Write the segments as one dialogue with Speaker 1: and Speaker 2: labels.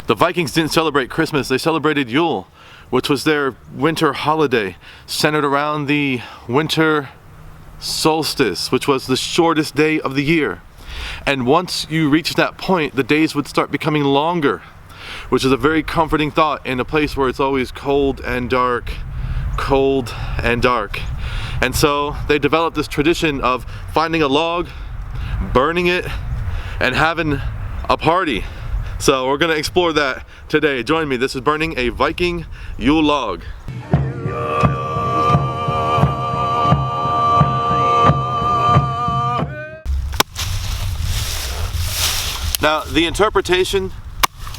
Speaker 1: The Vikings didn't celebrate Christmas, they celebrated Yule, which was their winter holiday, centered around the winter solstice, which was the shortest day of the year. And once you reach that point, the days would start becoming longer, which is a very comforting thought in a place where it's always cold and dark, cold and dark. And so they developed this tradition of finding a log, burning it, and having a party. So we're gonna explore that today. Join me, this is burning a Viking Yule log. Now, the interpretation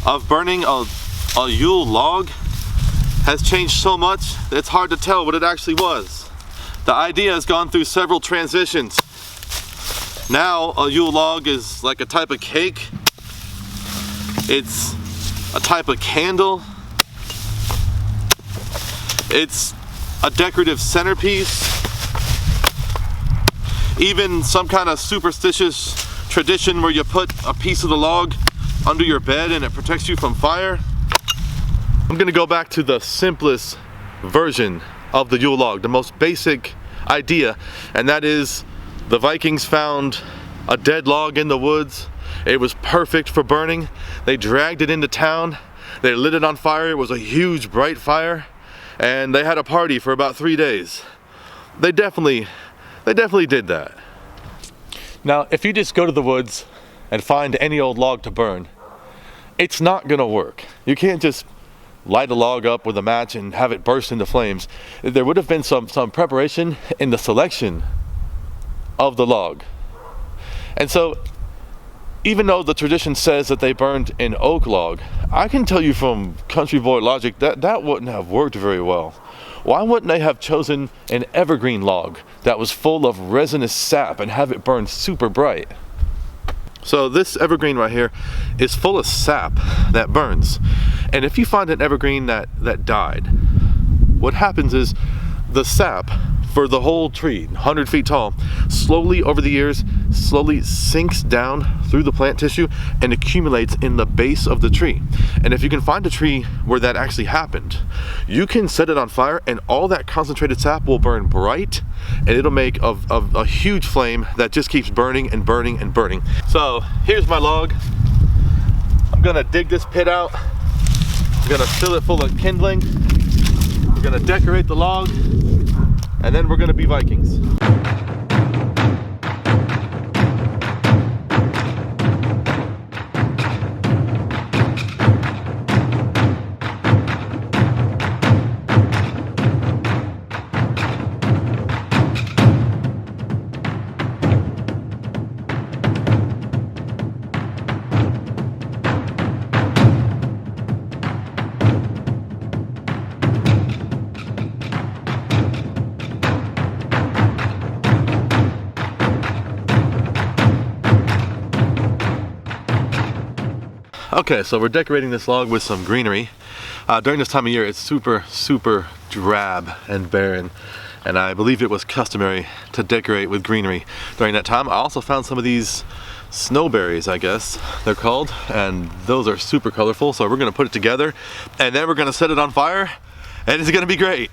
Speaker 1: of burning a Yule log has changed so much that it's hard to tell what it actually was. The idea has gone through several transitions. Now, a Yule log is like a type of cake. It's a type of candle. It's a decorative centerpiece. Even some kind of superstitious tradition where you put a piece of the log under your bed and it protects you from fire. I'm gonna go back to the simplest version of the Yule log, the most basic idea, and that is the Vikings found a dead log in the woods. It was perfect for burning. They dragged it into town, they lit it on fire. It was a huge bright fire, and they had a party for about 3 days. They definitely did that. Now, if you just go to the woods and find any old log to burn, it's not gonna work. You can't just light a log up with a match and have it burst into flames. There would have been some preparation in the selection of the log. And so, even though the tradition says that they burned an oak log, I can tell you from country boy logic that wouldn't have worked very well. Why wouldn't they have chosen an evergreen log that was full of resinous sap and have it burn super bright? So this evergreen right here is full of sap that burns. And if you find an evergreen that died, what happens is the sap for the whole tree, 100 feet tall, slowly over the years, slowly sinks down through the plant tissue and accumulates in the base of the tree. And if you can find a tree where that actually happened, you can set it on fire and all that concentrated sap will burn bright, and it'll make a huge flame that just keeps burning and burning and burning. So here's my log. I'm gonna dig this pit out. I'm gonna fill it full of kindling. We're gonna decorate the log, and then we're gonna be Vikings. Okay, so we're decorating this log with some greenery. During this time of year, it's super drab and barren, and I believe it was customary to decorate with greenery during that time. I also found some of these snowberries, I guess they're called, and those are super colorful. So we're gonna put it together, and then we're gonna set it on fire, and it's gonna be great.